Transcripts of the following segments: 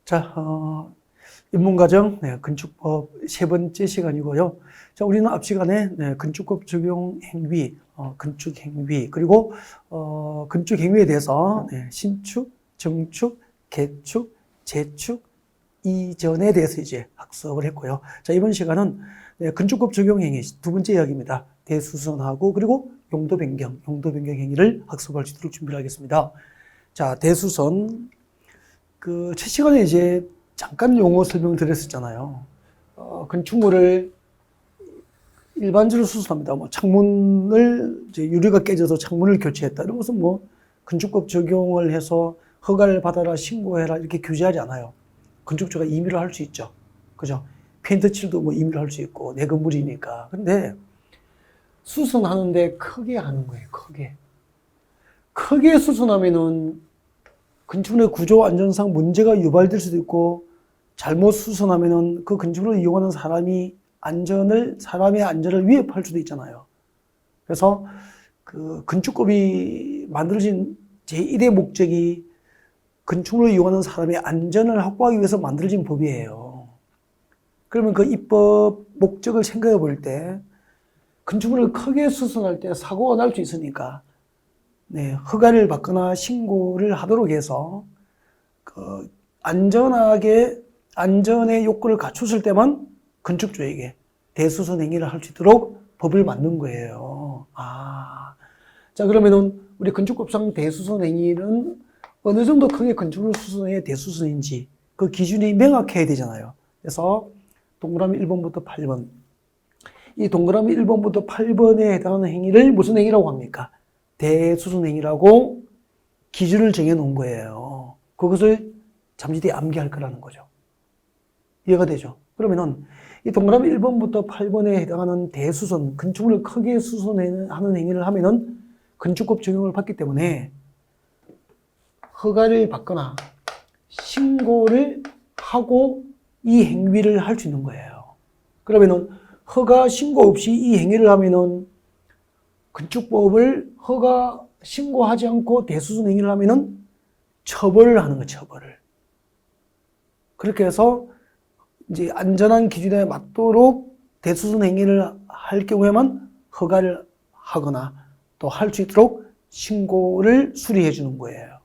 자, 입문과정 건축법 세 번째 시간이고요. 자, 우리는 앞 시간에 건축법 적용 행위, 건축 행위, 그리고 건축 행위에 대해서 신축, 정축, 개축, 재축, 이전에 대해서 이제 학습을 했고요. 자, 이번 시간은 건축법 적용 행위 두 번째 이야기입니다. 대수선하고 그리고 용도 변경 행위를 학습할 수 있도록 준비를 하겠습니다. 자, 대수선. 첫 시간에 이제 잠깐 용어 설명 드렸었잖아요. 건축물을 일반적으로 수선합니다. 뭐 창문을 이제 유리가 깨져서 창문을 교체했다. 이런 것은 뭐 건축법 적용을 해서 허가를 받아라, 신고해라 이렇게 규제하지 않아요. 건축주가 임의로 할 수 있죠. 그죠? 페인트 칠도 뭐 임의로 할 수 있고 내 건물이니까. 근데 수선하는데 크게 하는 거예요. 크게 수선하면은 건축물의 구조 안전상 문제가 유발될 수도 있고, 잘못 수선하면은 그 건축물을 이용하는 사람의 안전을 위협할 수도 있잖아요. 그래서 그 건축법이 만들어진 제1의 목적이 건축물을 이용하는 사람의 안전을 확보하기 위해서 만들어진 법이에요. 그러면 그 입법 목적을 생각해 볼 때, 건축물을 크게 수선할 때 사고가 날 수 있으니까, 허가를 받거나 신고를 하도록 해서 안전의 요건을 갖췄을 때만 건축주에게 대수선 행위를 할 수 있도록 법을 만든 거예요. 자, 그러면은 우리 건축법상 대수선 행위는 어느 정도 크게 건축물 수선의 대수선인지 그 기준이 명확해야 되잖아요. 그래서 동그라미 1번부터 8번. 이 동그라미 1번부터 8번에 해당하는 행위를 무슨 행위라고 합니까? 대수선 행위라고 기준을 정해 놓은 거예요. 그것을 잠시 뒤에 암기할 거라는 거죠. 이해가 되죠? 그러면은 이 동그라미 1번부터 8번에 해당하는 대수선, 건축물을 크게 수선하는 행위를 하면은 건축법 적용을 받기 때문에 허가를 받거나 신고를 하고 이 행위를 할 수 있는 거예요. 그러면은 허가 신고 없이 이 행위를 하면은 건축법을 허가 신고하지 않고 대수선 행위를 하면은 처벌을 하는 거예요, 처벌을. 그렇게 해서 이제 안전한 기준에 맞도록 대수선 행위를 할 경우에만 허가를 하거나 또 할 수 있도록 신고를 수리해 주는 거예요.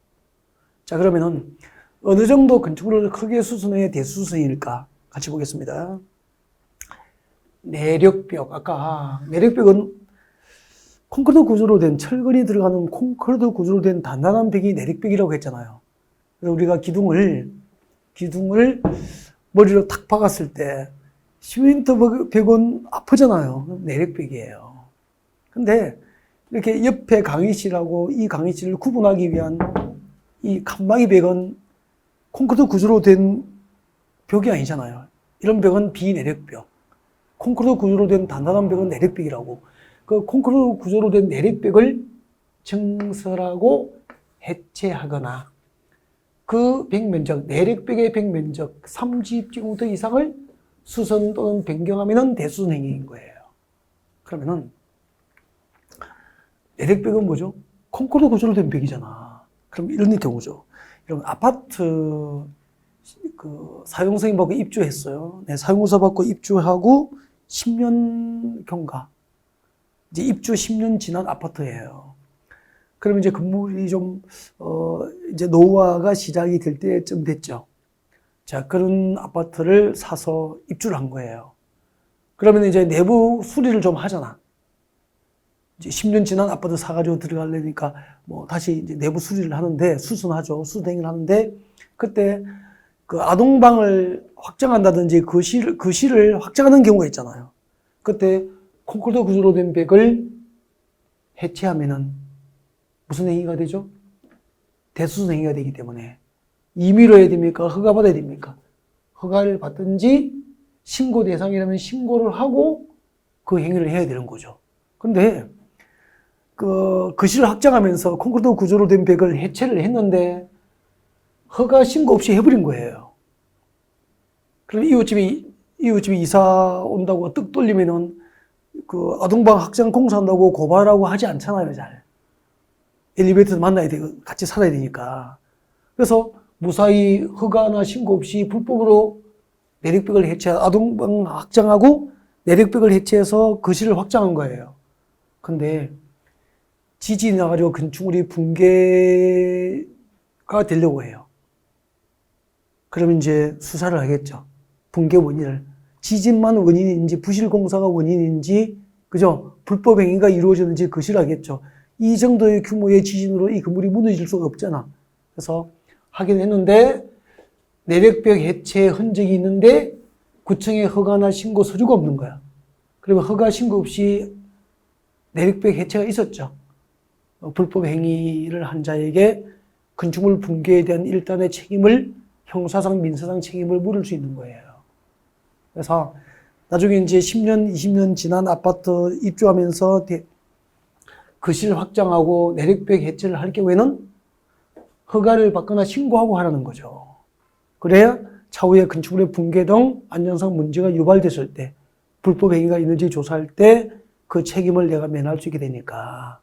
자, 그러면은 어느 정도 건축물을 크게 수선해야 대수선일까? 같이 보겠습니다. 내력벽. 아까 내력벽은 콘크리트 구조로 된 철근이 들어가는 콘크리트 구조로 된 단단한 벽이 내력벽이라고 했잖아요. 그래서 우리가 기둥을 머리로 탁 박았을 때 시멘트 벽은 아프잖아요. 내력벽이에요. 근데 이렇게 옆에 강의실하고 이 강의실을 구분하기 위한 이 칸막이 벽은 콘크리트 구조로 된 벽이 아니잖아요. 이런 벽은 비내력벽. 콘크리트 구조로 된 단단한 벽은 내력벽이라고. 그 콘크리트 구조로 된 내력벽을 증설하고 해체하거나 그 벽면적, 내력벽의 벽면적 30제곱미터 이상을 수선 또는 변경하면 대수선 행위인 거예요. 그러면은 내력벽은 뭐죠? 콘크리트 구조로 된 벽이잖아. 그럼 이런 경우죠. 여러분 아파트 사용승인 받고 입주했어요. 사용공사 받고 입주하고 10년 경과. 이제 입주 10년 지난 아파트예요. 그러면 이제 건물이 좀, 이제 노후화가 시작이 될 때쯤 됐죠. 자, 그런 아파트를 사서 입주를 한 거예요. 그러면 이제 내부 수리를 좀 하잖아. 이제 10년 지난 아파트 사가지고 들어가려니까 뭐 다시 이제 내부 수리를 하는데, 수선하죠. 수선행위를 하는데, 그때 그 아동방을 확장한다든지 거실을 확장하는 경우가 있잖아요. 그때 콘크리트 구조로 된 벽을 해체하면은 무슨 행위가 되죠? 대수선 행위가 되기 때문에 임의로 해야 됩니까? 허가 받아야 됩니까? 허가를 받든지 신고 대상이라면 신고를 하고 그 행위를 해야 되는 거죠. 근데 그 거실을 확장하면서 콘크리트 구조로 된 벽을 해체를 했는데 허가 신고 없이 해버린 거예요. 그럼 이웃집이 이사 온다고 떡 돌리면은 그 아동방 확장 공사한다고 고발하고 하지 않잖아요, 잘. 엘리베이터에서 만나야 되고 같이 살아야 되니까. 그래서 무사히 허가나 신고 없이 불법으로 내력벽을 아동방 확장하고 내력벽을 해체해서 거실을 확장한 거예요. 근데 지진이 나가지고 건축물이 붕괴가 되려고 해요. 그러면 이제 수사를 하겠죠. 붕괴 원인을. 지진만 원인인지 부실공사가 원인인지 그죠? 불법 행위가 이루어졌는지 거실을 하겠죠. 이 정도의 규모의 지진으로 이 건물이 무너질 수가 없잖아. 그래서 하긴 했는데 내력벽 해체 흔적이 있는데 구청에 허가나 신고 서류가 없는 거야. 그러면 허가 신고 없이 내력벽 해체가 있었죠. 불법 행위를 한 자에게 건축물 붕괴에 대한 일단의 책임을 형사상, 민사상 책임을 물을 수 있는 거예요. 그래서 나중에 이제 10년, 20년 지난 아파트 입주하면서 거실 확장하고 내력벽 해체를 할 경우에는 허가를 받거나 신고하고 하라는 거죠. 그래야 차후에 건축물의 붕괴 등 안전상 문제가 유발됐을 때 불법 행위가 있는지 조사할 때 그 책임을 내가 면할 수 있게 되니까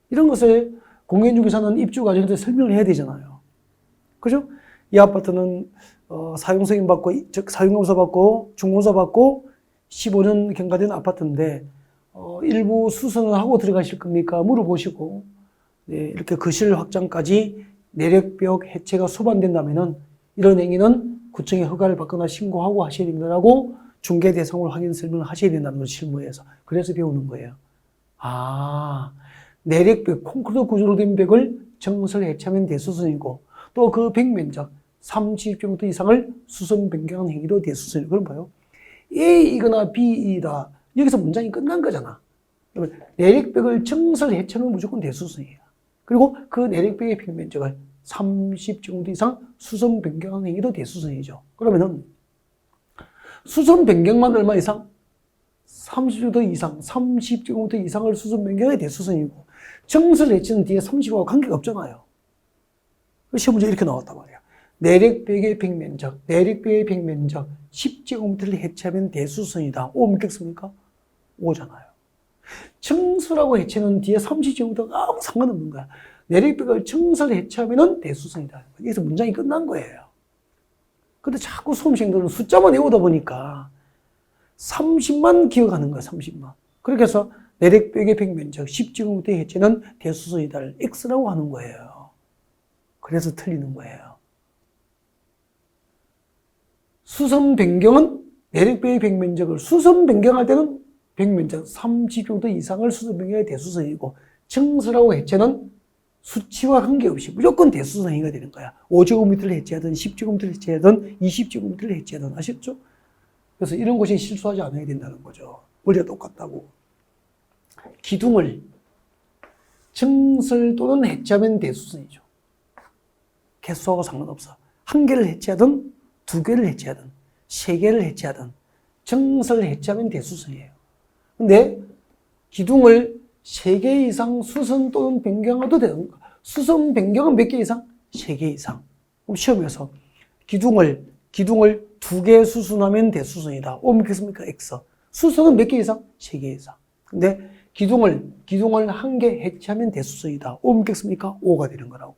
이런 것을 공인중개사는 입주 과정에서 설명을 해야 되잖아요. 그죠? 이 아파트는 사용승인 받고 즉 사용검사 받고 중공사 받고 15년 경과된 아파트인데 일부 수선을 하고 들어가실 겁니까? 물어보시고 네, 이렇게 거실 확장까지 내력벽 해체가 수반된다면은 이런 행위는 구청에 허가를 받거나 신고하고 하셔야 된다라고 중개 대상으로 확인 설명을 하셔야 된다는 걸 실무에서. 그래서 배우는 거예요. 아, 내력벽, 콘크리트 구조로 된 벽을 정설 해체하면 대수선이고 또 그 벽 면적 30제곱미터 이상을 수선 변경한 행위로 대수선이고. 그럼 봐요. A이거나 B이다. 여기서 문장이 끝난 거잖아. 그러면 내력벽을 정설 해체하면 무조건 대수선이에요. 그리고 그 내력벽의 벽 면적을 30제곱미터 이상 수선 변경한 행위도 대수선이죠. 그러면은 수선 변경만 얼마 이상? 30제곱미터 이상, 30제곱미터 이상을 수선 변경해 대수선이고 정설 해체는 뒤에 30하고 관계가 없잖아요. 시험 문제 이렇게 나왔단 말이야. 내력벽의 벽면적, 내력벽의 벽면적 10제곱미터를 해체하면 대수선이다. 오 믿겠습니까? 오잖아요. 정설하고 해체는 뒤에 30제곱미터가 아무 상관없는 거야. 내력벽을 정설 해체하면 대수선이다. 여기서 문장이 끝난 거예요. 근데 자꾸 수험생들은 숫자만 외우다 보니까 30만 기억하는 거야, 30만. 그렇게 해서 내력벽의 벽면적 10제곱미터의 해체는 대수선이다를 X라고 하는 거예요. 그래서 틀리는 거예요. 수선 변경은 내력벽의 벽면적을 수선 변경할 때는 벽면적 30제곱미터 이상을 수선 변경해 대수선이고 정설하고 해체는 수치와 관계없이 무조건 대수선 행위가 되는 거야. 5제곱미터를 해체하든 10제곱미터를 해체하든 20제곱미터를 해체하든 아셨죠? 그래서 이런 것이 실수하지 않아야 된다는 거죠. 원리가 똑같다고. 기둥을 정설 또는 해체하면 대수선이죠. 개수하고 상관없어. 한 개를 해체하든 두 개를 해체하든 세 개를 해체하든 정설 해체하면 대수선이에요. 근데 기둥을 3개 이상 수선 또는 변경해도 되는 거. 수선 변경은 몇 개 이상? 3개 이상. 그럼 시험에서 기둥을 2개 수선하면 대수선이다. 오 믿겠습니까? X. 수선은 몇 개 이상? 3개 이상. 근데 기둥을 1개 해체하면 대수선이다. 오 믿겠습니까? O가 되는 거라고.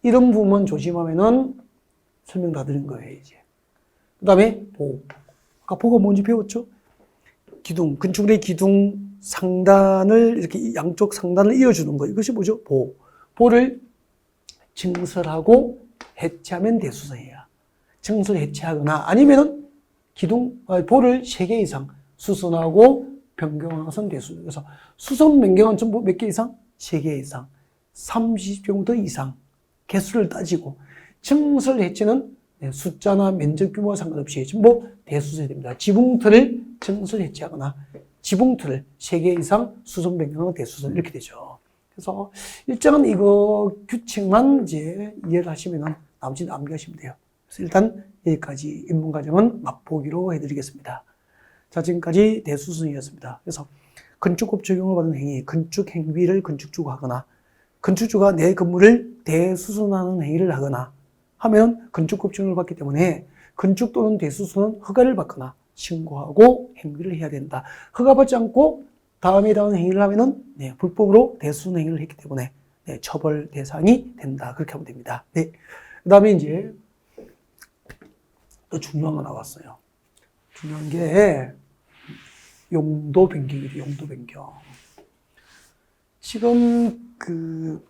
이런 부분만 조심하면은 설명 다 드린 거예요, 이제. 그 다음에 보. 아까 보가 뭔지 배웠죠? 기둥, 건축물의 기둥 상단을 이렇게 양쪽 상단을 이어주는 거. 이것이 뭐죠? 보. 보를 증설하고 해체하면 대수선이야. 증설 해체하거나 아니면은 보를 3개 이상 수선하고 변경하선 대수선. 그래서 수선 변경은 전부 몇 개 이상? 3개 이상. 30제곱미터 이상. 개수를 따지고 증설 해체는 숫자나 면적 규모와 상관없이 전부 대수선이 됩니다. 지붕틀을 증설 해체하거나 지붕틀을 3개 이상 수선 변경하는 대수선 이렇게 되죠. 그래서 일정은 이거 규칙만 이제 이해를 하시면 나머지는 암기하시면 돼요. 그래서 일단 여기까지 입문과정은 맛보기로 해드리겠습니다. 자, 지금까지 대수선이었습니다. 그래서 건축법 적용을 받은 행위, 건축 행위를 건축주가 하거나 건축주가 내 건물을 대수선하는 행위를 하거나 하면 건축법 적용을 받기 때문에 건축 또는 대수선은 허가를 받거나 신고하고 행위를 해야 된다. 허가받지 않고 다음에 행위를 하면은 불법으로 대수선 행위를 했기 때문에 처벌 대상이 된다. 그렇게 하면 됩니다. 네. 다음에 이제 또 중요한 거 나왔어요. 중요한 게 용도 변경이죠. 용도 변경. 지금 그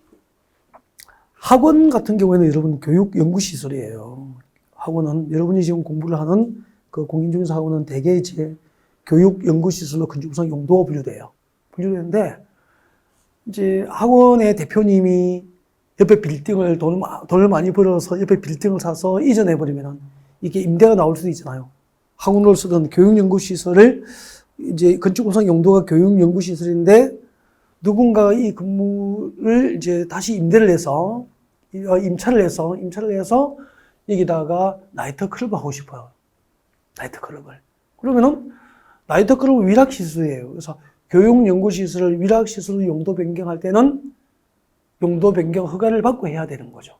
학원 같은 경우에는 여러분 교육 연구 시설이에요. 학원은 여러분이 지금 공부를 하는 그 공인중개사 학원은 대개 이제 교육 연구 시설로 건축구상 용도가 분류돼요. 분류되는데 이제 학원의 대표님이 옆에 빌딩을 돈을 많이 벌어서 옆에 빌딩을 사서 이전해 버리면은 이게 임대가 나올 수도 있잖아요. 학원으로 쓰던 교육 연구 시설을 이제 건축구상 용도가 교육 연구 시설인데 누군가가 이 건물을 이제 다시 임차를 해서 여기다가 나이트클럽을 하고 싶어요. 나이트클럽을. 그러면은 나이트클럽은 위락시설이에요. 그래서 교육연구시설을 위락시설로 용도 변경할 때는 용도 변경 허가를 받고 해야 되는 거죠.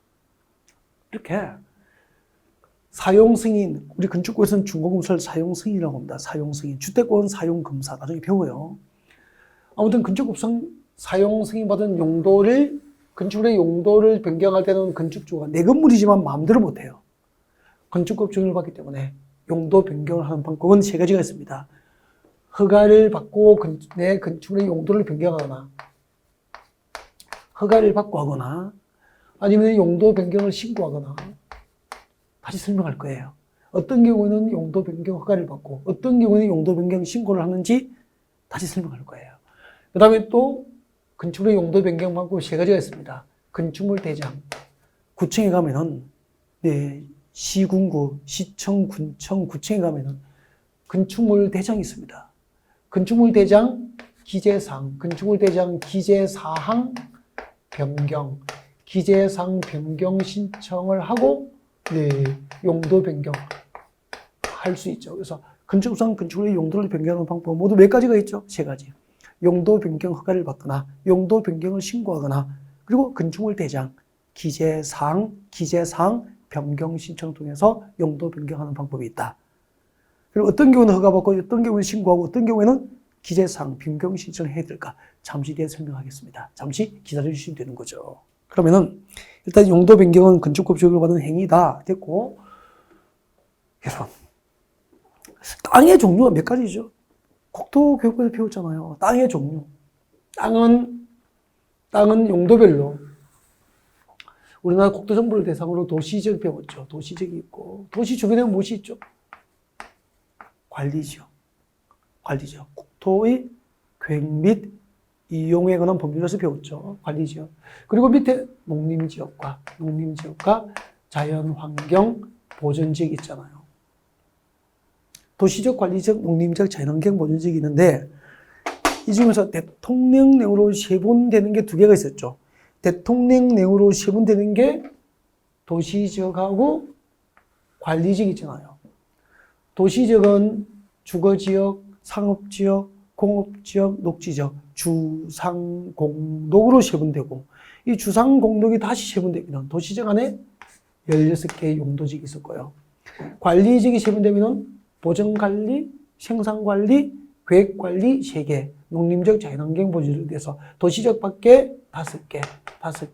이렇게 사용승인, 우리 건축부에서는 준공검사를 사용승인이라고 합니다. 사용승인. 주택권 사용검사 나중에 배워요. 아무튼 건축법상 사용승인 받은 용도를 건축물의 용도를 변경할 때는 건축주가 내 건물이지만 마음대로 못해요. 건축법 증인을 받기 때문에 용도 변경을 하는 방법은 세 가지가 있습니다. 허가를 받고 내 건축물의 용도를 변경하거나 허가를 받고 하거나 아니면 용도 변경을 신고하거나 다시 설명할 거예요. 어떤 경우에는 용도 변경 허가를 받고 어떤 경우에는 용도 변경 신고를 하는지 다시 설명할 거예요. 그 다음에 또 건축물의 용도 변경 방법 세 가지가 있습니다. 건축물 대장. 구청에 가면은, 네, 시군구, 시청, 군청, 구청에 가면은 건축물 대장이 있습니다. 건축물 대장 기재사항, 건축물 대장 기재사항 변경, 기재사항 변경 신청을 하고, 네, 용도 변경 할 수 있죠. 그래서 건축상 건축물의 용도를 변경하는 방법 모두 몇 가지가 있죠? 세 가지. 용도 변경 허가를 받거나 용도 변경을 신고하거나 그리고 건축물 대장 기재사항 변경 신청을 통해서 용도 변경하는 방법이 있다. 그리고 어떤 경우는 허가받고 어떤 경우는 신고하고 어떤 경우에는 기재사항 변경 신청을 해야 될까? 잠시 뒤에 설명하겠습니다. 잠시 기다려 주시면 되는 거죠. 그러면은 일단 용도 변경은 건축법 적용을 받은 행위다 됐고, 여러분 땅의 종류가 몇 가지죠? 국토교육부에서 배웠잖아요. 땅의 종류. 땅은 용도별로. 우리나라 국토정보를 대상으로 도시지역 배웠죠. 도시지역이 있고, 도시 주변에 무엇이 있죠? 관리지역. 국토의 계획 및 이용에 관한 법률에서 배웠죠. 관리지역. 그리고 밑에 농림지역과 자연환경 보전지역이 있잖아요. 도시적, 관리적, 농림적, 자연환경 보전지역이 있는데 이 중에서 대통령령으로 세분되는 게 두 개가 있었죠. 대통령령으로 세분되는 게 도시지역하고 관리지역 있잖아요. 도시지역은 주거지역, 상업지역, 공업지역, 녹지지역, 주상공독으로 세분되고 이 주상공독이 다시 세분되면 도시지역 안에 16개의 용도지역이 있을 거예요. 관리지역이 세분되면 보전관리, 생산관리, 계획관리 3개, 농림적 자연환경 보전을 위해서 도시적 밖에 5개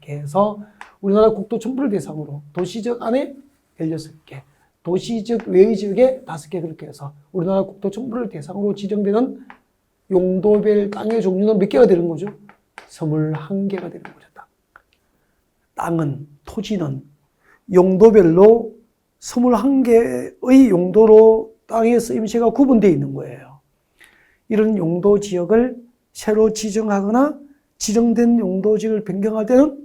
해서 우리나라 국토 전부를 대상으로 도시적 안에 16개, 도시적 외의 지역에 5개 그렇게 해서 우리나라 국토 전부를 대상으로 지정되는 용도별 땅의 종류는 몇 개가 되는 거죠? 21개가 되는 거죠. 땅은, 토지는 용도별로 21개의 용도로 땅의 쓰임새가 구분되어 있는 거예요. 이런 용도 지역을 새로 지정하거나 지정된 용도 지역을 변경할 때는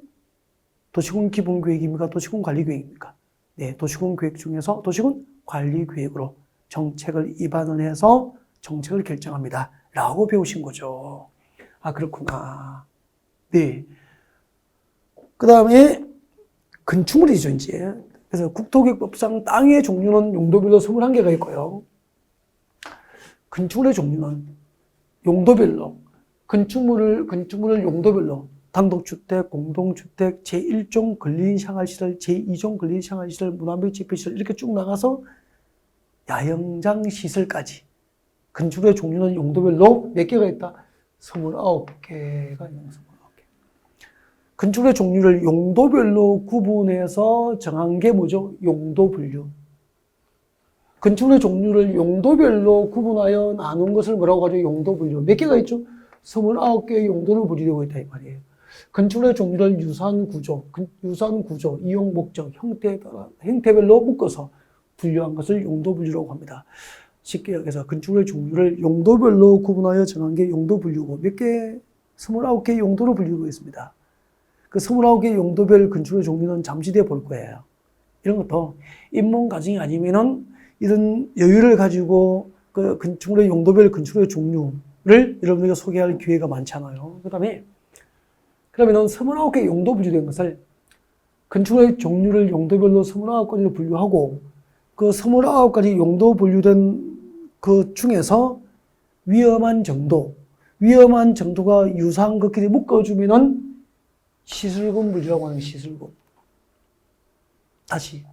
도시군 기본계획입니까? 도시군 관리계획입니까? 네, 도시군 계획 중에서 도시군 관리계획으로 정책을 입안을 해서 정책을 결정합니다. 라고 배우신 거죠. 아, 그렇구나. 네. 그 다음에 건축물이죠, 이제. 그래서 국토교육법상 땅의 종류는 용도별로 21개가 있고요. 건축물의 종류는 용도별로, 건축물을 용도별로 단독주택, 공동주택, 제1종 근린생활시설, 제2종 근린생활시설, 문화묘 집회시설 이렇게 쭉 나가서 야영장시설까지 건축물의 종류는 용도별로 몇 개가 있다? 29개가 있는 29개. 건축물의 종류를 용도별로 구분해서 정한 게 뭐죠? 용도 분류. 건축물의 종류를 용도별로 구분하여 나눈 것을 뭐라고 하죠? 용도 분류. 몇 개가 있죠? 29개의 용도로 분류되고 있다 이 말이에요. 건축물의 종류를 유사한 구조, 이용 목적, 형태별로 묶어서 분류한 것을 용도 분류라고 합니다. 쉽게 얘기해서 건축물의 종류를 용도별로 구분하여 정한 게 용도 분류고 몇 개? 29개의 용도로 분류되고 있습니다. 그 29개의 용도별 건축물의 종류는 잠시 뒤에 볼 거예요. 이런 것도 입문 과정이 아니면은 이런 여유를 가지고 그 건축물의 용도별 건축물의 종류를 여러분에게 소개할 기회가 많잖아요. 그러면은 29개의 용도 분류된 것을 건축물의 종류를 용도별로 29가지로 분류하고 그 29가지 용도 분류된 그 중에서 위험한 정도가 유사한 것끼리 묶어주면은 시설군 분류라고 하는 시설군. 다시.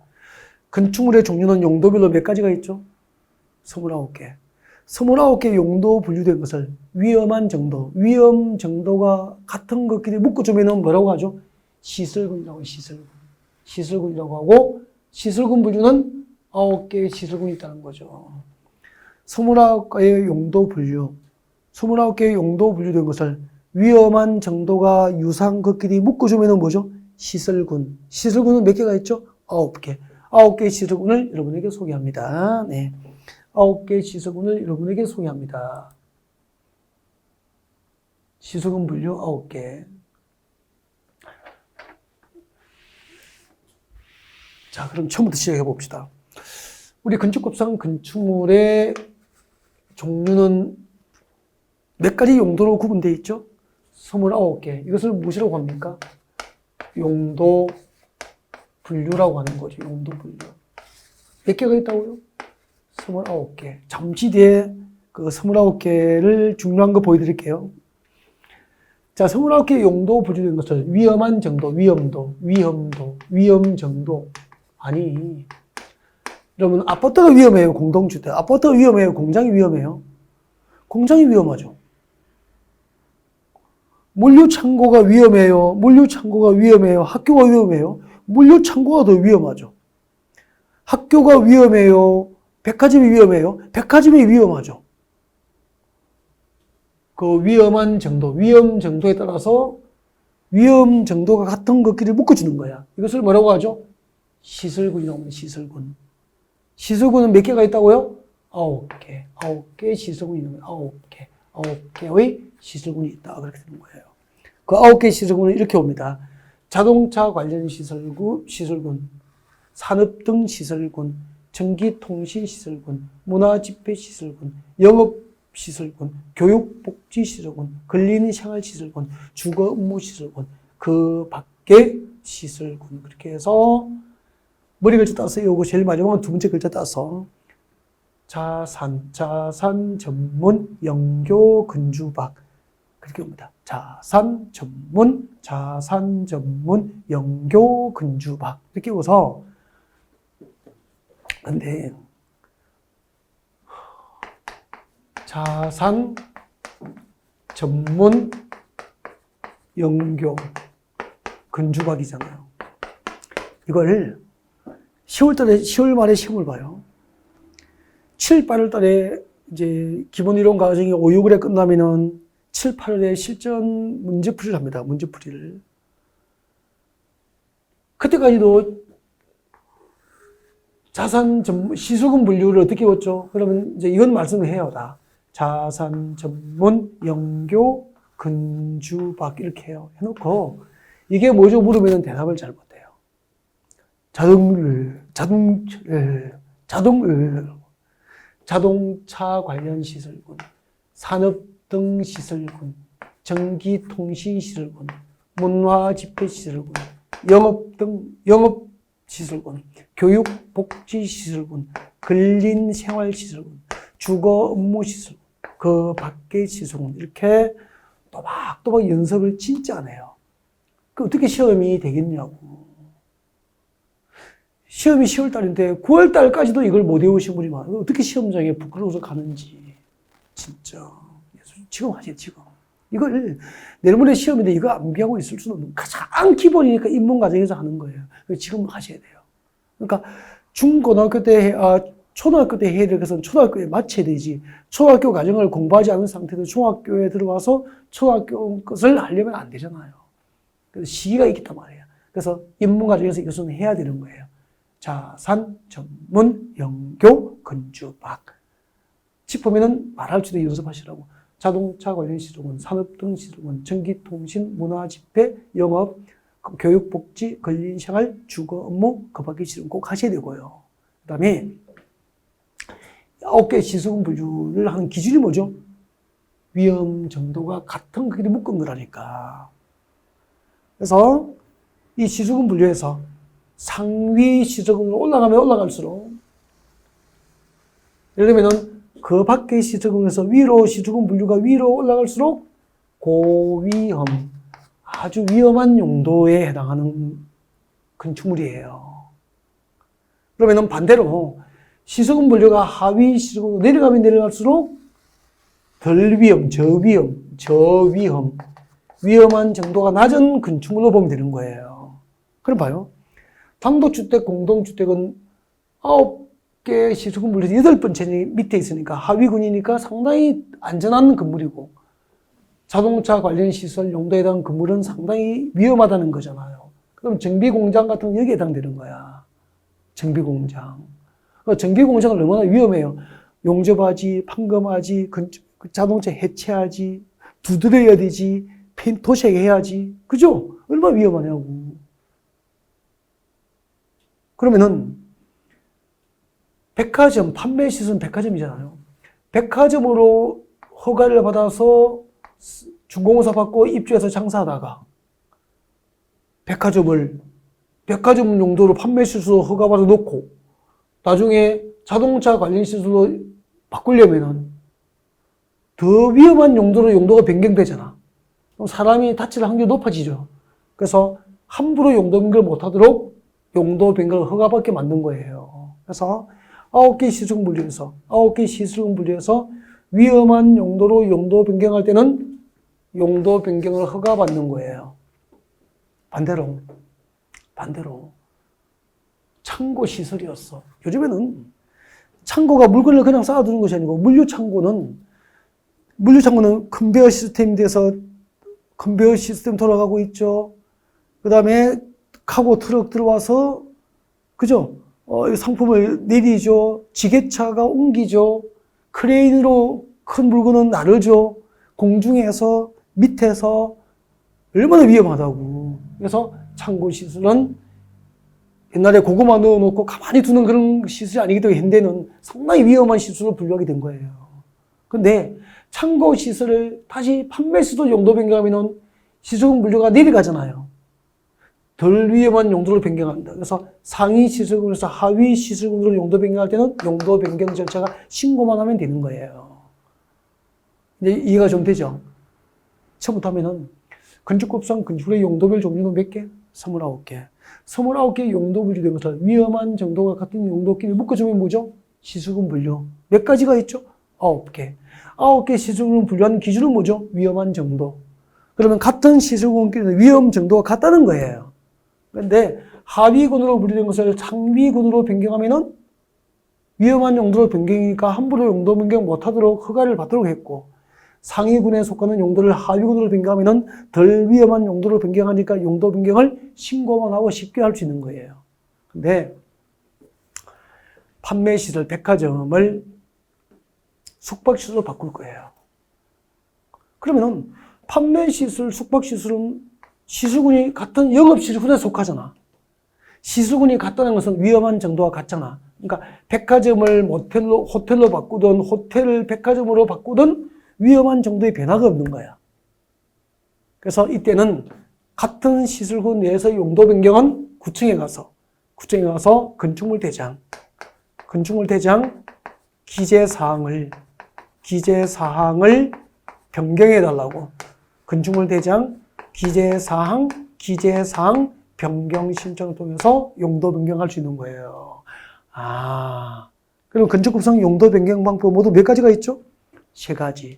건축물의 종류는 용도별로 몇 가지가 있죠? 29개. 29개 용도 분류된 것을 위험 정도가 같은 것끼리 묶어주면 뭐라고 하죠? 시설군이라고 하고, 시설군 분류는 9개의 시설군이 있다는 거죠. 29개의 용도 분류된 것을 위험한 정도가 유사한 것끼리 묶어주면 뭐죠? 시설군은 몇 개가 있죠? 9개. 9개의 시설군을 여러분에게 소개합니다. 네. 9개의 시설군을 여러분에게 소개합니다. 시설군 분류 9개. 자, 그럼 처음부터 시작해 봅시다. 우리 건축법상 건축물의 종류는 몇 가지 용도로 구분되어 있죠? 29개. 이것을 무엇이라고 합니까? 용도 분류라고 하는 거죠. 용도 분류. 몇 개가 있다고요? 29개. 잠시 뒤에 그 29개를 중요한 거 보여드릴게요. 자, 29개 용도 분류된 것을 위험한 정도, 위험 정도. 아니, 여러분, 아파트가 위험해요? 공동주택. 아파트가 위험해요? 공장이 위험해요? 공장이 위험하죠. 물류창고가 위험해요? 학교가 위험해요? 물류창고가 더 위험하죠. 학교가 위험해요? 백화점이 위험해요? 백화점이 위험하죠. 그 위험 정도에 따라서 위험 정도가 같은 것끼리 묶어주는 거야. 이것을 뭐라고 하죠? 시설군이라고 합니다. 시설군은 몇 개가 있다고요? 9개. 9개의 시설군이 있는 거예요. 9개의 시설군이 있다. 그렇게 되는 거예요. 그 9개의 시설군은 이렇게 옵니다. 자동차 관련 시설군, 산업 등 시설군, 전기통신 시설군, 문화집회 시설군, 영업시설군, 교육복지시설군, 근린생활시설군, 주거업무시설군, 그 밖의 시설군. 그렇게 해서 머리 글자 따서 이거 제일 마지막은 두 번째 글자 따서 자산 전문 영교 근주박 그렇게 옵니다. 자산 전문 영교 근주박 이렇게 오서 근데 자산 전문 영교 근주박이잖아요. 이걸 10월 말에 시험을 봐요. 7, 8월 달에 이제 기본 이론 과정이 5, 6월에 끝나면은 7, 8월에 실전 문제풀이를 합니다. 문제풀이를. 그때까지도 자산 전문, 시설군 분류를 어떻게 했죠? 그러면 이제 이건 말씀을 해요, 다. 자산 전문, 영교, 근주박 이렇게 해요. 해놓고 이게 뭐죠? 물으면 대답을 잘 못해요. 자동차 관련 시설군, 산업 등 시설군, 전기통신시설군, 문화집회시설군, 영업시설군, 교육복지시설군, 근린생활시설군, 주거업무시설군, 그 밖의 시설군 이렇게 또박또박 연습을 진짜 안 해요. 그 어떻게 시험이 되겠냐고. 시험이 10월 달인데 9월 달까지도 이걸 못 외우신 분이 많아요. 어떻게 시험장에 부끄러워서 가는지. 진짜. 지금 하지, 지금. 이걸 내일모레 시험인데 이거 암기하고 있을 수는 없는 가장 기본이니까 입문 과정에서 하는 거예요. 지금 하셔야 돼요. 그러니까 중고등학교 때, 초등학교 때 해야 될 것은 초등학교에 맞춰야 되지. 초등학교 과정을 공부하지 않은 상태로 중학교에 들어와서 초등학교 것을 하려면 안 되잖아요. 그래서 시기가 있단 말이에요. 그래서 입문 과정에서 이것은 해야 되는 거예요. 자산, 전문, 영교, 건축학. 짚으면은 말할 줄도 연습하시라고. 자동차 관련 시설군, 산업 등 시설군, 전기통신, 문화집회, 영업, 교육복지, 근린생활, 주거 업무, 그 밖에 시설군 꼭 하셔야 되고요. 그 다음에 9개 시설군 분류를 하는 기준이 뭐죠? 위험 정도가 같은 크기로 묶은 거라니까. 그래서 이 시설군 분류에서 상위 시설군으로 올라가면 올라갈수록 예를 들면은 그 밖의 시설군에서 위로 시설군 분류가 위로 올라갈수록 고위험, 아주 위험한 용도에 해당하는 건축물이에요. 그러면은 반대로 시설군 분류가 하위 시설군으로 내려가면 내려갈수록 덜 위험, 저위험, 위험한 정도가 낮은 건축물로 보면 되는 거예요. 그럼 봐요. 단독주택, 공동주택은 9개 시설군 분류에서 8번째 밑에 있으니까 하위군이니까 상당히 안전한 건물이고 자동차 관련 시설 용도에 해당하는 건물은 상당히 위험하다는 거잖아요. 그럼 정비공장 같은 건 여기에 해당되는 거야. 정비공장. 정비공장은 얼마나 위험해요. 용접하지, 판검하지, 자동차 해체하지, 두드려야 되지, 도색해야지. 그죠? 얼마나 위험하냐고. 그러면은 백화점, 판매 시설은 백화점이잖아요. 백화점으로 허가를 받아서 중공사 받고 입주해서 장사하다가 백화점 용도로 판매 시설로 허가받아 놓고 나중에 자동차 관련 시설로 바꾸려면은 더 위험한 용도로 용도가 변경되잖아. 그럼 사람이 다칠 확률이 높아지죠. 그래서 함부로 용도 변경을 못하도록 용도 변경을 허가받게 만든 거예요. 그래서 9개 시설군 분류에서 위험한 용도로 용도 변경할 때는 용도 변경을 허가받는 거예요. 반대로 창고 시설이었어. 요즘에는 창고가 물건을 그냥 쌓아두는 것이 아니고 물류창고는 컨베이어 시스템이 돼서 컨베이어 시스템 돌아가고 있죠. 그 다음에 카고 트럭 들어와서 그죠? 상품을 내리죠. 지게차가 옮기죠. 크레인으로 큰 물건은 나르죠. 공중에서 밑에서 얼마나 위험하다고. 그래서 창고 시설은 옛날에 고구마 넣어놓고 가만히 두는 그런 시설이 아니기 때문에 현대는 상당히 위험한 시설로 분류하게 된 거예요. 근데 창고 시설을 다시 판매 수도 용도 변경하면 시설군 분류가 내려가잖아요. 덜 위험한 용도로 변경한다. 그래서 상위 시설군에서 하위 시설군으로 용도 변경할 때는 용도 변경 절차가 신고만 하면 되는 거예요. 이제 이해가 좀 되죠? 처음부터 하면은 건축법상 건축물의 용도별 종류는 몇 개? 29개. 29개 용도 분류된 것을 위험한 정도가 같은 용도끼리 묶어주면 뭐죠? 시설군 분류. 몇 가지가 있죠? 9개. 9개 시설군 분류하는 기준은 뭐죠? 위험한 정도. 그러면 같은 시설군끼리는 위험 정도가 같다는 거예요. 그런데 하위군으로 분류된 것을 상위군으로 변경하면은 위험한 용도로 변경이니까 함부로 용도 변경 못하도록 허가를 받도록 했고 상위군에 속하는 용도를 하위군으로 변경하면은 덜 위험한 용도로 변경하니까 용도 변경을 신고만 하고 쉽게 할 수 있는 거예요. 근데 판매시설, 백화점을 숙박시설로 바꿀 거예요. 그러면은 판매시설, 숙박시설은 시설군이 같은 영업시설군에 속하잖아. 시설군이 같다는 것은 위험한 정도가 같잖아. 그러니까 백화점을 모텔로, 호텔로 바꾸든 호텔을 백화점으로 바꾸든 위험한 정도의 변화가 없는 거야. 그래서 이때는 같은 시설군 내에서 용도 변경은 구청에 가서 건축물 대장 기재사항을 변경해 달라고 건축물 대장 기재사항 변경 신청을 통해서 용도 변경할 수 있는 거예요. 그럼 건축법상 용도 변경 방법 모두 몇 가지가 있죠? 3가지.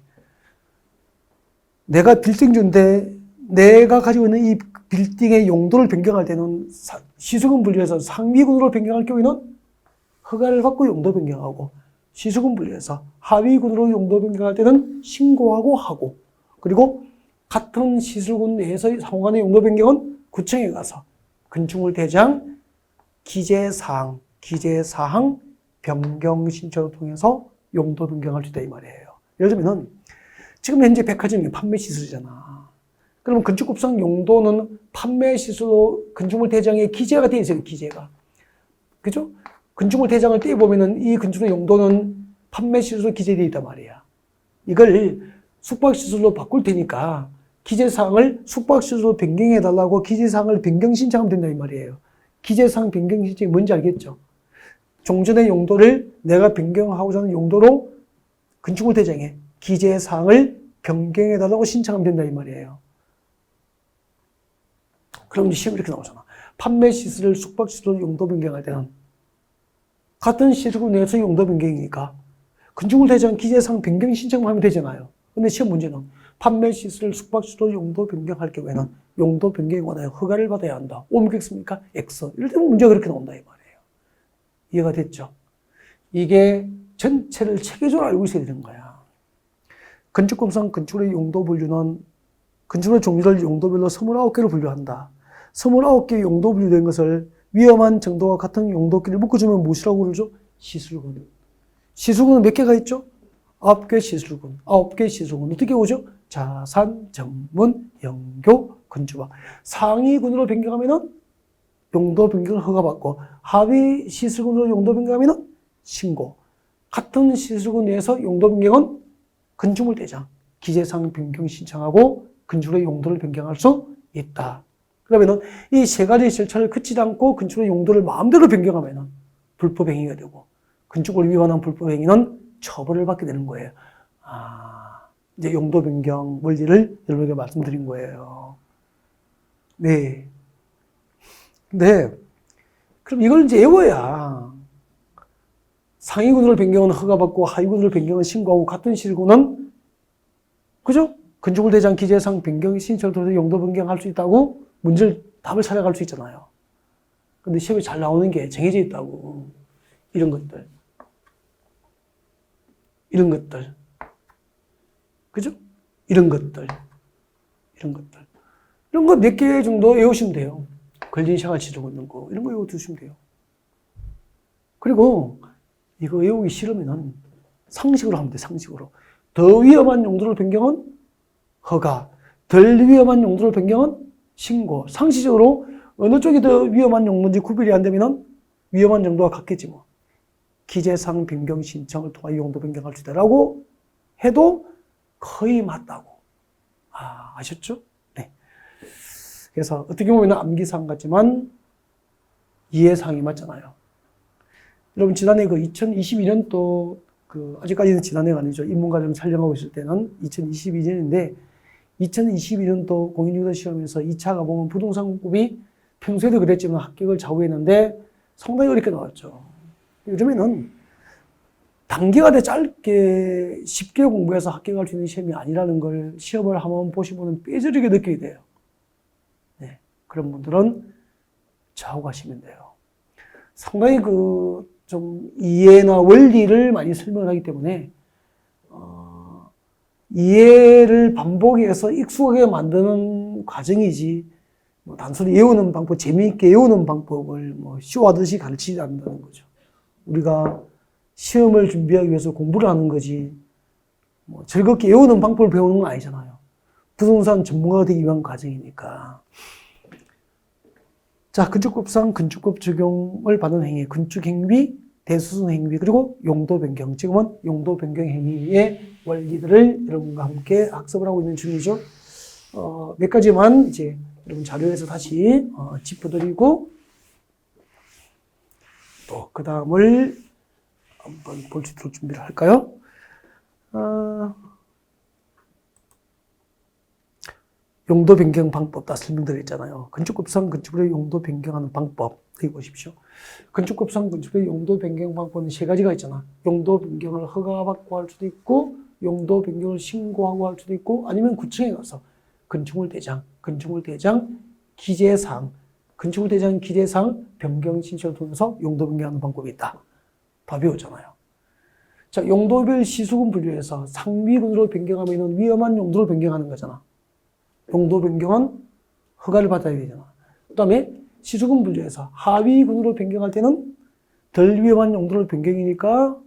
내가 빌딩주인데 내가 가지고 있는 이 빌딩의 용도를 변경할 때는 시수금 분리해서 상위군으로 변경할 경우에는 허가를 받고 용도 변경하고, 시수금 분리해서 하위군으로 용도 변경할 때는 신고하고 하고, 그리고 같은 시술군 내에서 상호간의 용도 변경은 구청에 가서 건축물 대장 기재사항 변경 신청을 통해서 용도 변경할 수 있다 이 말이에요. 예를 들면 지금 현재 백화점이 판매 시설이잖아. 그러면 건축법상 용도는 판매 시설로 건축물 대장에 기재가 되어 있어요. 기재가. 그죠? 건축물 대장을 떼보면은 이 건축물 용도는 판매 시설로 기재되어 있단 말이야. 이걸 숙박시설로 바꿀 테니까 기재사항을 숙박시설로 변경해달라고 기재사항을 변경 신청하면 된다 이 말이에요. 기재사항 변경 신청이 뭔지 알겠죠? 종전의 용도를 내가 변경하고자 하는 용도로 건축물 대장에 기재사항을 변경해달라고 신청하면 된다 이 말이에요. 그럼 시험이 이렇게 나오잖아. 판매시설을 숙박시설로 용도 변경할 때는 같은 시설군 내에서 용도 변경이니까 건축물 대장 기재사항 변경 신청만 하면 되잖아요. 근데 시험 문제는 판매시설을 숙박시설로 용도 변경할 경우에는 용도 변경에 관하여 허가를 받아야 한다. 옮기겠습니까? X. 이럴 때는 문제가 그렇게 나온다 이 말이에요. 이해가 됐죠? 이게 전체를 체계적으로 알고 있어야 되는 거야. 건축법상 건축물의 용도 분류는 건축물의 종류를 용도별로 29개로 분류한다. 29개의 용도 분류된 것을 위험한 정도와 같은 용도끼리 묶어주면 무엇이라고 그러죠? 시술군. 시술군은 몇 개가 있죠? 9개 시술군. 9개 시술군. 어떻게 오죠? 자산, 정문, 영교, 건축학. 상위군으로 변경하면은 용도 변경을 허가받고, 하위 시술군으로 용도 변경하면은 신고. 같은 시술군 내에서 용도 변경은 건축물 대장, 기재사항 변경 신청하고 건축물의 용도를 변경할 수 있다. 그러면은 이 세 가지 절차를 거치지 않고 건축물의 용도를 마음대로 변경하면은 불법 행위가 되고, 건축물을 위반한 불법 행위는 처벌을 받게 되는 거예요. 이제 용도 변경 원리를 여러분에게 말씀드린 거예요. 네. 근데 그럼 이걸 이제 외워야 상위군으로 변경은 허가받고 하위군으로 변경은 신고하고, 같은 시군은 그죠? 건축물 대장 기재사항 변경 신청을 통해서 용도 변경할 수 있다고 문제를 답을 찾아갈 수 있잖아요. 근데 시험에 잘 나오는 게 정해져 있다고. 이런 것들. 그죠? 이런 것들. 이런 거 몇 개 정도 외우시면 돼요. 걸린 시간을 치르고 있는 거. 이런 거 외워두시면 돼요. 그리고 이거 외우기 싫으면은 상식으로 하면 돼, 상식으로. 더 위험한 용도를 변경은 허가. 덜 위험한 용도를 변경은 신고. 상식적으로 어느 쪽이 더 위험한 용도인지 구별이 안 되면은 위험한 정도가 같겠지 뭐. 기재사항 변경 신청을 통하여 용도 변경할 수 있다라고 해도 거의 맞다고. 아셨죠? 네. 그래서 어떻게 보면 암기사항 같지만 이해사항이 맞잖아요. 여러분, 지난해 2022년도 아직까지는 지난해가 아니죠. 인문과정 촬영하고 있을 때는 2022년인데, 2022년도 공인중개사 시험에서 2차 가보면 부동산 공급이 평소에도 그랬지만 합격을 좌우했는데 상당히 어렵게 나왔죠. 요즘에는 단기간에 짧게 쉽게 공부해서 합격할 수 있는 시험이 아니라는 걸 시험을 한번 보시면 뼈저리게 느끼게 돼요. 네, 그런 분들은 좌우가시면 돼요. 상당히 좀 이해나 원리를 많이 설명을 하기 때문에 이해를 반복해서 익숙하게 만드는 과정이지, 단순히 외우는 방법, 재미있게 외우는 방법을 쇼하듯이 가르치지 않는다는 거죠. 우리가 시험을 준비하기 위해서 공부를 하는 거지, 즐겁게 외우는 방법을 배우는 건 아니잖아요. 부동산 전문가가 되기 위한 과정이니까. 자, 건축법상 건축법 적용을 받는 행위, 건축행위, 대수선 행위, 그리고 용도 변경. 지금은 용도 변경 행위의 원리들을 여러분과 함께 학습을 하고 있는 중이죠. 몇 가지만 이제 여러분 자료에서 다시 짚어드리고, 또 그 다음을 한번 볼 수 있도록 준비를 할까요? 용도 변경 방법 다 설명드렸잖아요. 건축법상 건축물의 용도 변경하는 방법. 여기 보십시오. 건축법상 건축물의 용도 변경 방법은 세 가지가 있잖아. 용도 변경을 허가받고 할 수도 있고, 용도 변경을 신고하고 할 수도 있고, 아니면 구청에 가서 건축물 대장, 기재사항, 건축물 대장 기재사항 변경 신청을 통해서 용도 변경하는 방법이 있다. 다 배웠잖아요. 자, 용도별 시수군 분류에서 상위군으로 변경하면 위험한 용도로 변경하는 거잖아. 용도 변경은 허가를 받아야 되잖아. 그 다음에 시수군 분류에서 하위군으로 변경할 때는 덜 위험한 용도로 변경이니까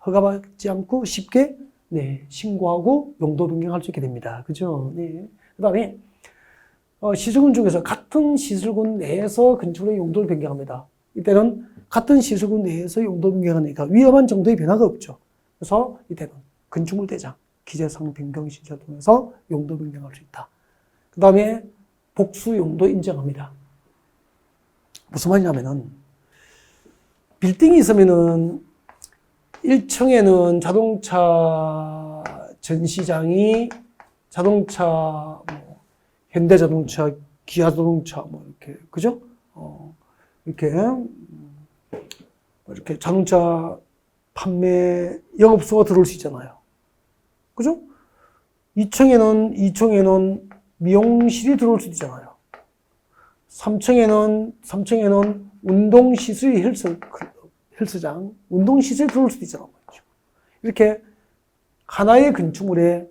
허가받지 않고 쉽게 신고하고 용도 변경할 수 있게 됩니다. 그죠? 네. 그 다음에 시설군 중에서 같은 시설군 내에서 건축물의 용도를 변경합니다. 이때는 같은 시설군 내에서 용도 변경하니까 위험한 정도의 변화가 없죠. 그래서 이때는 건축물 대장, 기재사항 변경 신청을 통해서 용도 변경할 수 있다. 그 다음에 복수 용도 인정합니다. 무슨 말이냐면은 빌딩이 있으면은 1층에는 자동차 전시장이 현대자동차, 기아자동차 이렇게 그죠? 이렇게 자동차 판매 영업소가 들어올 수 있잖아요. 그죠? 2층에는 미용실이 들어올 수도 있잖아요. 3층에는 운동시설이 헬스장, 운동시설이 들어올 수도 있잖아요. 이렇게 하나의 건축물에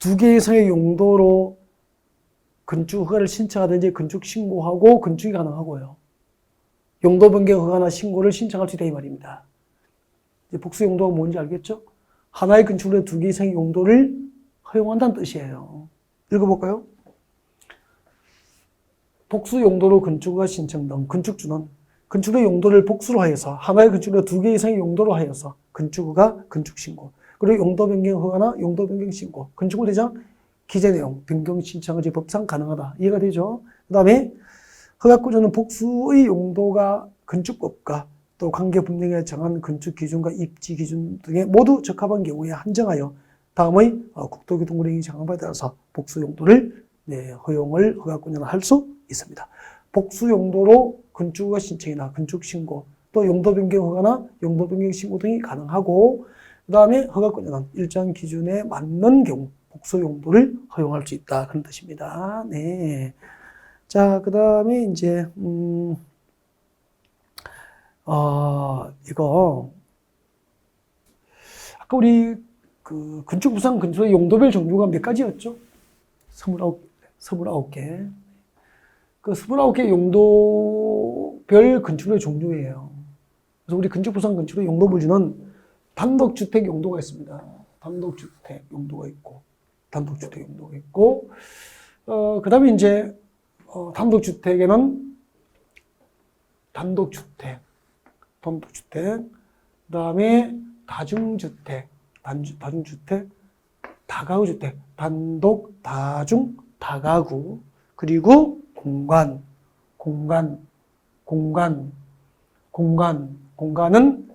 2개 이상의 용도로 건축 허가를 신청하든지 건축 신고하고 건축이 가능하고요. 용도 변경 허가나 신고를 신청할 수 있다 이 말입니다. 이제 복수 용도가 뭔지 알겠죠? 하나의 건축물에 2개 이상의 용도를 허용한다는 뜻이에요. 읽어볼까요? 복수 용도로 건축허가 신청 등 건축주는 건축의 용도를 복수로 하여서 하나의 건축물에 2개 이상의 용도로 하여서 건축허가, 건축신고, 그리고 용도 변경 허가나 용도 변경 신고, 건축물 대장 기재 내용 변경 신청은 법상 가능하다. 이해가 되죠? 그 다음에 허가구조는 복수의 용도가 건축법과 또 관계 분명히 정한 건축 기준과 입지 기준 등에 모두 적합한 경우에 한정하여 다음의 국토교통운행위 정황에 따라서 복수 용도를 허용을 허가구조는 할 수 있습니다. 복수 용도로 건축허가 신청이나 건축 신고, 또 용도 변경 허가나 용도 변경 신고 등이 가능하고, 그 다음에 허가구조는 일정 기준에 맞는 경우 복수 용도를 허용할 수 있다. 그런 뜻입니다. 네. 자, 그 다음에 이제, 이거, 아까 우리 그 건축부상 건축의 용도별 종류가 몇 가지였죠? 29개. 그 29개 용도별 건축의 종류예요. 그래서 우리 건축부상 건축의 용도 부지는 단독주택 용도가 있습니다. 단독주택 용도가 있고, 그 다음에 이제, 단독주택에는 단독주택, 그 다음에 다중주택, 다가구주택, 단독, 다중, 다가구, 그리고 공간은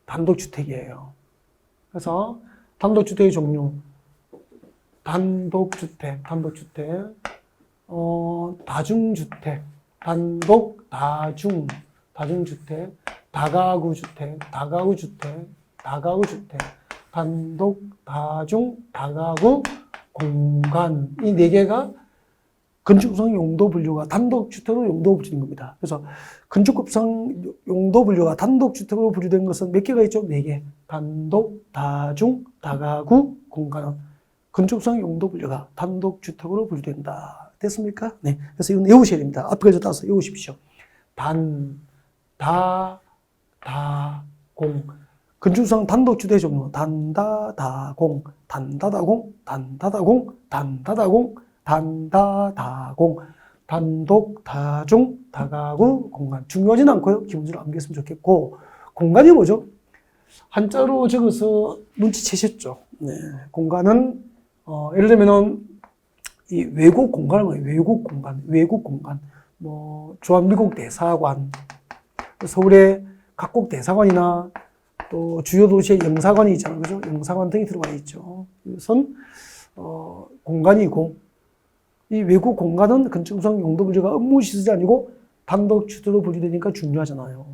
단독주택이에요. 그래서 단독주택의 종류, 다중주택, 다중주택, 다가구주택, 단독, 다가구, 공간. 이 4개가 건축구상 용도 분류가 단독주택으로 용도 분류된 겁니다. 그래서 건축구상 용도 분류가 단독주택으로 분류된 것은 몇 개가 있죠? 4개. 단독, 다중, 다가구, 공간은 건축구상 용도 분류가 단독주택으로 분류된다. 됐습니까? 네. 그래서 이건 외우셔야 됩니다. 앞에 걸 따서 외우십시오. 공. 건축구상 단독주택 종류. 단다다공, 단독, 다중, 다가구, 공간. 중요하진 않고요. 기본적으로 암기했으면 좋겠고, 공간이 뭐죠? 한자로 적어서 눈치채셨죠? 네. 공간은, 예를 들면은, 이 외국 공간을 뭐예요? 외국 공간. 주한미국 대사관, 서울의 각국 대사관이나 또 주요 도시의 영사관이 있잖아요. 그죠? 영사관 등이 들어가 있죠. 이것은, 공간이고, 이 외국 공간은 건축구상 용도 분류가 업무시설이 아니고 단독주택으로 분류되니까 중요하잖아요.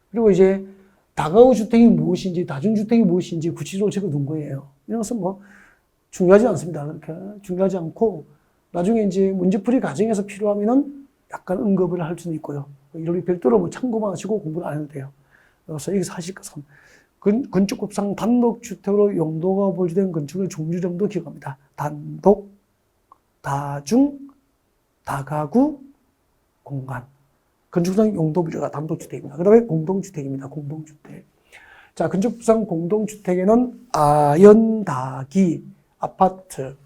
그리고 이제 다가구 주택이 무엇인지 다중주택이 무엇인지 구체적으로 적어둔 거예요. 이런 것은 뭐 중요하지 않습니다. 그렇게 중요하지 않고 나중에 이제 문제풀이 과정에서 필요하면은 약간 언급을 할 수는 있고요. 이런 별도로 뭐 참고만 하시고 공부를 안 해도 돼요. 그래서 여기서 하실 것은 건축법상 단독주택으로 용도가 보유된 건축의 종류 정도 기억합니다. 단독, 다중, 다가구, 공간. 건축상 용도 분류가 단독주택입니다. 그 다음에 공동주택입니다. 공동주택. 자, 건축상 공동주택에는 아연, 아파트,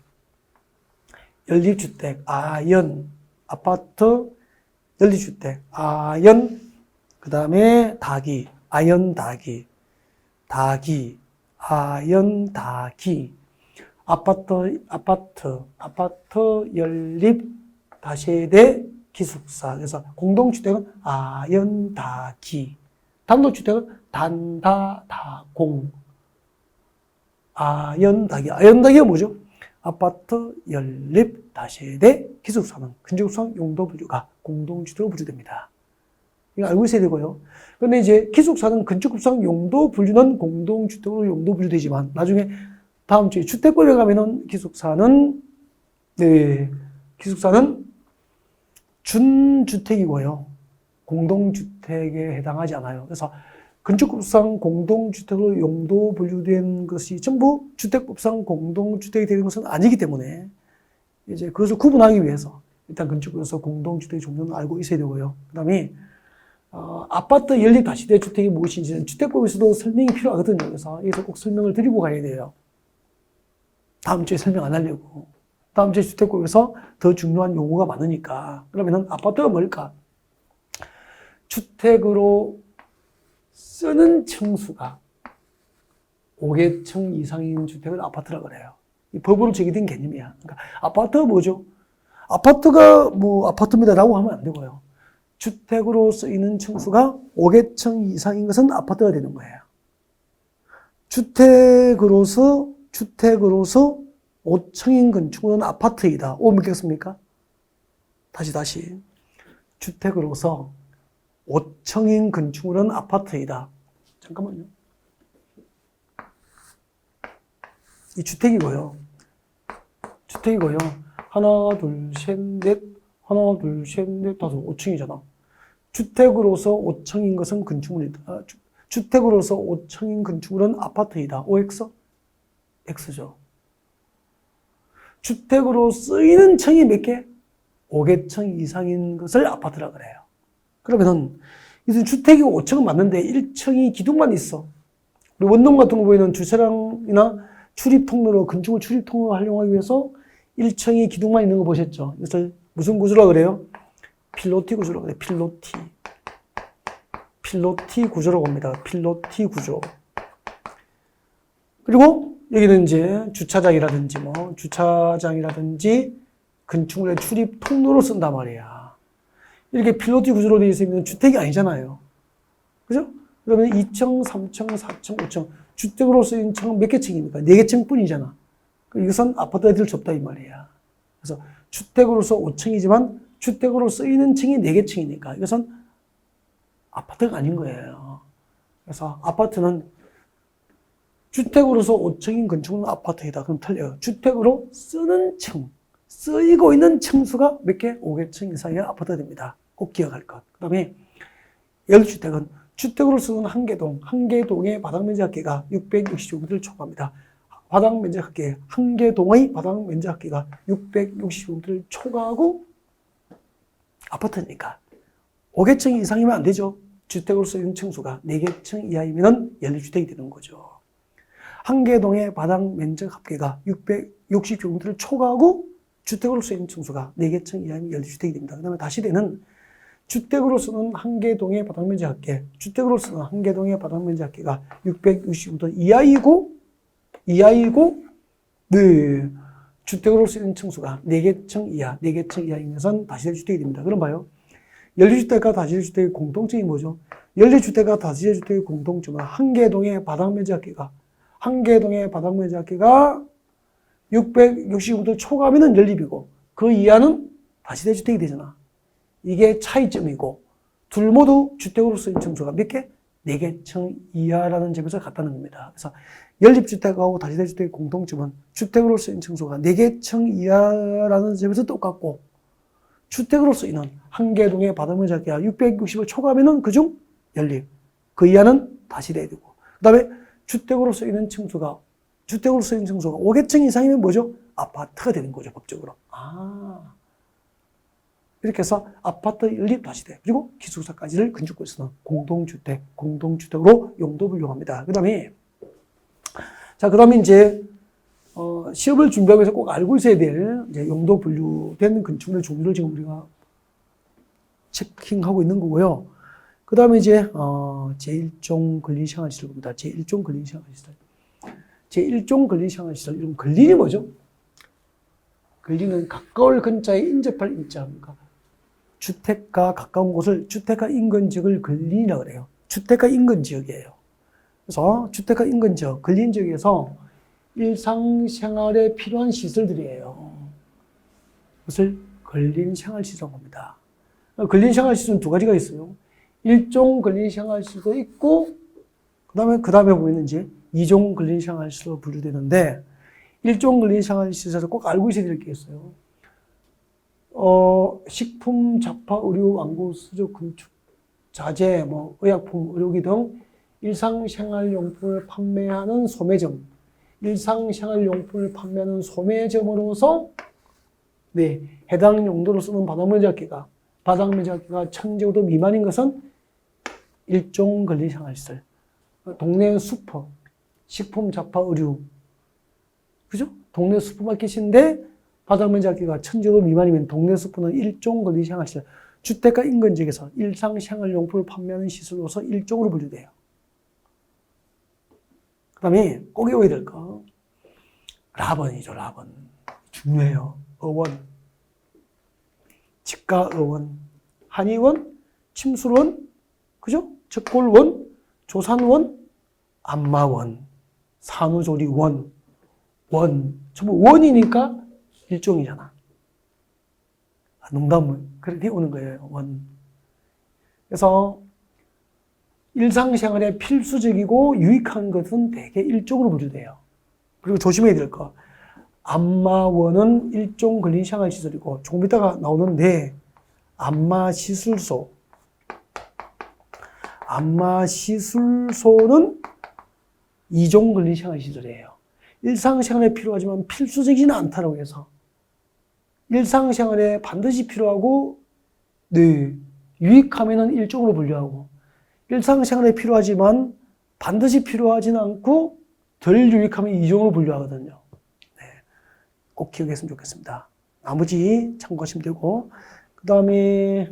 연립주택, 아파트, 연립주택, 그 다음에 아연, 아파트, 연립, 다세대, 기숙사. 그래서 공동주택은 아연, 단독주택은 단다다공. 아연다기가 뭐죠? 아파트, 연립, 다세대, 기숙사는 건축상 용도 분류가 공동주택으로 분류됩니다. 이거 알고 있어야 되고요. 그런데 이제 기숙사는 건축법상 용도 분류는 공동주택으로 용도 분류되지만 나중에 다음 주에 주택법에 가면은 기숙사는 준주택이고요. 공동주택에 해당하지 않아요. 그래서 건축법상 공동주택으로 용도 분류된 것이 전부 주택법상 공동주택이 되는 것은 아니기 때문에 이제 그것을 구분하기 위해서 일단 건축법에서 공동주택의 종류는 알고 있어야 되고요. 그 다음에 아파트 연립 다세대 주택이 무엇인지는 주택법에서도 설명이 필요하거든요. 그래서 여기서 꼭 설명을 드리고 가야 돼요. 다음 주에 설명 안 하려고. 다음 주에 주택법에서 더 중요한 용어가 많으니까. 그러면은 아파트가 뭘까? 주택으로 쓰는 층수가 5개층 이상인 주택을 아파트라고 그래요. 이 법으로 제기된 개념이야. 그러니까 아파트가 뭐죠? 아파트가 뭐 아파트입니다라고 하면 안 되고요. 주택으로 쓰이는 층수가 5개층 이상인 것은 아파트가 되는 거예요. 주택으로서 5층인 건축은 아파트이다. 오 믿겠습니까? 다시. 주택으로서 5층인 건축물은 아파트이다. 잠깐만요. 이 주택이고요. 하나, 둘, 셋, 넷, 5층이잖아. 주택으로서 5층인 것은 건축물이다. 주택으로서 5층인 건축물은 아파트이다. OX? X죠. 주택으로 쓰이는 층이 몇 개? 5개층 이상인 것을 아파트라 그래요. 그러면은 이것은 주택이 5층은 맞는데 1층이 기둥만 있어. 우리 원룸 같은 거 보이는 주차장이나 출입통로로 건축을 출입통로로 활용하기 위해서 1층이 기둥만 있는 거 보셨죠? 이것을 무슨 구조라고 그래요? 필로티 구조라고 그래요. 필로티 구조라고 합니다. 필로티 구조. 그리고 여기는 이제 주차장이라든지 건축물의 출입 통로로 쓴단 말이야. 이렇게 필로티 구조로 되어 있으면 주택이 아니잖아요. 그죠? 그러면 2층, 3층, 4층, 5층. 주택으로 쓰인 층은 몇 개 층입니까? 4개 층뿐이잖아. 이것은 아파트가 될 수 없다 이 말이야. 그래서 주택으로서 5층이지만 주택으로 쓰이는 층이 4개 층이니까 이것은 아파트가 아닌 거예요. 그래서 아파트는 주택으로서 5층인 건축은 아파트이다. 그럼 틀려요. 주택으로 쓰는 층, 쓰이고 있는 층수가 몇 개? 5개층 이상의 아파트가 됩니다. 꼭 기억할 것. 그 다음에 연립주택은 주택으로 쓰는 한 개동의 바닥면적 합계가 660제곱미터를 초과합니다. 한 개동의 바닥면적 합계가 660제곱미터를 초과하고 아파트니까 5개층 이상이면 안 되죠. 주택으로 쓰이는 층수가 4개층 이하이면 연립주택이 되는 거죠. 한 개동의 바닥 면적 합계가 660제곱미터를 초과하고 주택으로 쓰이는 층수가 4개층 이하이면 연립주택이 됩니다. 그 다음에 다시대는 주택으로 쓰는 한 개동의 바닥 면적 합계, 주택으로 쓰는 한 개동의 바닥 면적 합계가 660제곱미터 이하이고, 주택으로 쓰이는 층수가 4개층 이하인 것은 다시대 주택이 됩니다. 그럼 봐요. 연립주택과 다시대 주택의 공통점이 뭐죠? 연립주택과 다시대 주택의 공통점은 한 개동의 바닥 면적 합계가 660제곱미터 초과하면 연립이고 그 이하는 다시대 주택이 되잖아. 이게 차이점이고 둘 모두 주택으로 쓰인 층수가 몇 개? 4개층 이하라는 점에서 같다는 겁니다. 그래서 연립주택하고 다세대주택의 공통점은 주택으로 쓰인 층수가 4개층 이하라는 점에서 똑같고, 주택으로 쓰이는 한 개 동의 바닥면적 합계가 660을 초과하면 그중 연립, 그 이하는 다시대야 되고, 그 다음에 주택으로 쓰이는 층수가 5개층 이상이면 뭐죠? 아파트가 되는 거죠, 법적으로. 이렇게 해서 아파트 연립 다시대, 그리고 기숙사까지를 건축구에서는 공동주택으로 용도 분류합니다. 그 다음에, 이제, 시험을 준비하기 위해서 꼭 알고 있어야 될, 이제 용도 분류된 건축물의 종류를 지금 우리가 체킹하고 있는 거고요. 그 다음에 이제, 제1종 근린생활시설 봅니다. 제1종 근린생활시설. 제1종 근린생활시설. 이런 근린이 뭐죠? 근린은 가까울 근자에 인접할 인자입니까? 주택과 가까운 곳을 주택과 인근 지역을 근린이라고 그래요. 주택과 인근 지역이에요. 그래서 주택과 인근 지역, 근린 지역에서 일상생활에 필요한 시설들이에요. 그것을 근린생활시설이라고 합니다. 근린생활시설은 두 가지가 있어요. 1종 근린생활시설도 있고, 그 다음에 보면 이제 2종 근린생활시설로 분류되는데, 1종 근린생활시설을 꼭 알고 있어야 될 게 있어요. 식품, 잡화, 의류, 완구, 수조, 건축, 자재, 의약품, 의료기 등 일상생활용품을 판매하는 소매점, 일상생활용품을 판매하는 소매점으로서 해당 용도로 쓰는 바닥면적합계가 1000제곱미터 미만인 것은 1종 근린생활시설. 동네 슈퍼, 식품, 잡화, 의류, 그죠? 동네 슈퍼마켓인데 바닥면적합계가 1000제곱 미만이면 동네 슈퍼는 1종 근린생활시설. 주택과 인근 지역에서 일상생활용품을 판매하는 시설로서 1종으로 분류돼요. 그 다음에 꼭 외워야 될 거. 라번이죠, 라번. 중요해요. 어원. 직가어원. 한의원, 침술원, 그죠? 적골원, 조산원, 안마원, 산후조리원, 전부 원이니까 일종이잖아. 농담을 그렇게 오는 거예요, 원. 그래서 일상생활에 필수적이고 유익한 것은 대개 일종으로 분류돼요. 그리고 조심해야 될 거. 안마원은 일종 근린생활시설이고, 조금 이따가 나오는데, 안마시술소는 2종 근린생활시설이에요. 일상생활에 필요하지만 필수적이지는 않다고 해서, 일상생활에 반드시 필요하고, 유익하면은 1종으로 분류하고, 일상생활에 필요하지만 반드시 필요하지는 않고 덜 유익하면 2종으로 분류하거든요. 꼭 기억했으면 좋겠습니다. 나머지 참고하시면 되고, 그 다음에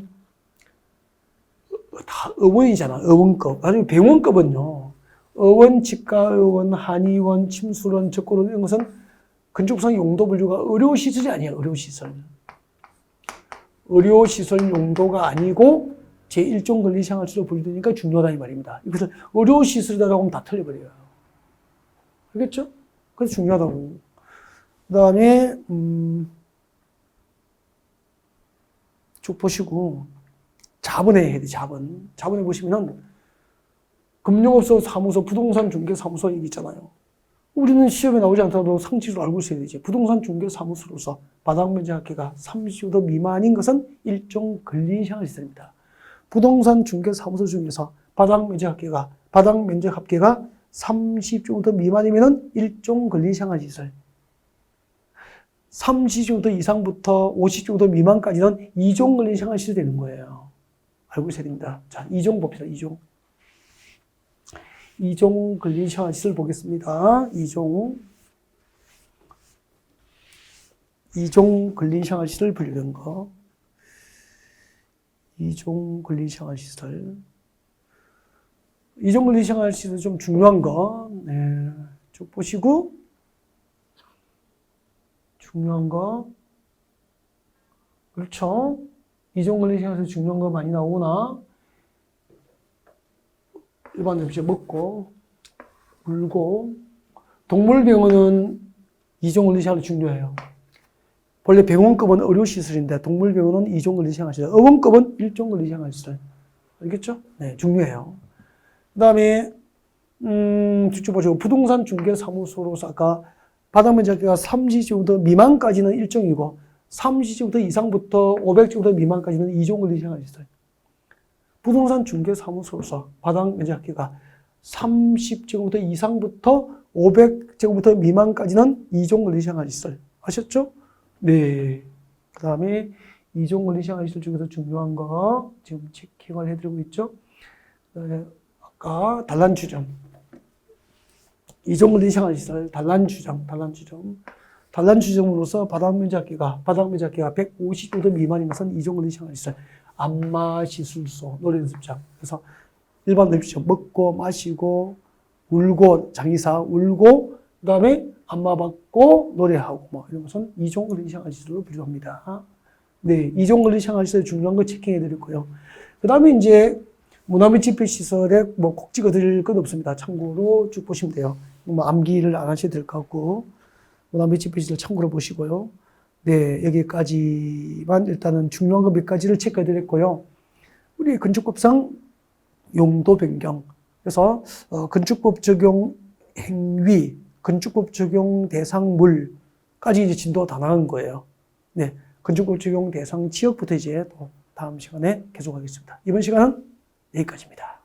다 어원이잖아. 어원급. 나중에 병원급은요. 어원, 직가의원, 한의원, 침술원, 적골원 이런 것은 건축상 용도 분류가 의료시설이 아니에요. 의료시설 용도가 아니고 제1종 근린생활시설로 분류되니까 중요하다 이 말입니다. 이것을 의료시설이라고 하면 다 틀려버려요. 알겠죠? 그래서 중요하다고. 그 다음에 쭉 보시고 자본에 해야 돼. 자본에 보시면은 금융업소 사무소, 부동산 중개 사무소 얘기 있잖아요. 우리는 시험에 나오지 않더라도 상식으로 알고 있어야 되지. 부동산 중개 사무소로서 바닥면적합계가 30제곱미터 미만인 것은 일종 근린생활시설입니다. 부동산 중개 사무소 중에서 바닥면적합계가 30제곱미터 미만이면은 일종 근린생활시설. 30제곱미터 이상부터 50제곱미터 미만까지는 2종 근린생활시설이 되는 거예요. 알고 있어야 됩니다. 자, 2종 봅시다. 2종 근린생활시설 보겠습니다. 2종 근린생활시설 분류된 거. 2종 근린생활시설. 2종 근린생활시설 좀 중요한 거. 쭉 보시고. 중요한 거. 그렇죠. 2종 근린생활시설 중요한 거 많이 나오나? 일반 음식 먹고, 물고, 동물병원은 2종 근린생활이 중요해요. 원래 병원급은 의료시설인데, 동물병원은 2종 근린생활시설, 의원급은 1종 근린생활시설. 알겠죠? 네, 중요해요. 그다음에 뒤쪽 보시고 부동산 중개사무소로서 아까 바닥면적가 30제곱미터 미만까지는 1종이고 30제곱미터 이상부터 500제곱미터 미만까지는 2종을 시행할 수 있어요. 부동산 중개사무소로서 바닥면적가 30제곱미터 이상부터 500제곱미터 미만까지는 2종을 시행할 수 있어요. 아셨죠? 네. 그 다음에 2종 권리시장 시설 중에서 중요한 거 지금 체킹을 해드리고 있죠. 아까 단란 추정. 2종 권리시장 시설 단란 추정. 단란 추정으로서 바닥면적기가 150제곱미터 미만인 것은 2종 권리시장 시설. 안마시술소, 노래연습장. 그래서 일반 연습장 먹고 마시고 울고 장의사 울고 그 다음에 안마 받고 노래하고 뭐 이런 것은 2종 권리시장 시설로 분류합니다. 네, 2종 권리시장 시설 중요한 거 체킹해 드릴 거예요. 그 다음에 이제 문화및 집회시설에 뭐 꼭 찍어 드릴 건 없습니다. 참고로 쭉 보시면 돼요. 뭐 암기를 안 하셔도 될 것 같고 문화및 집회시설 참고로 보시고요. 네, 여기까지만 일단은 중요한 거 몇 가지를 체크해 드렸고요. 우리 건축법상 용도 변경. 그래서 건축법 적용 행위, 건축법 적용 대상물까지 이제 진도가 다 나간 거예요. 네, 건축법 적용 대상 지역부터 이제 또 다음 시간에 계속하겠습니다. 이번 시간은 여기까지입니다.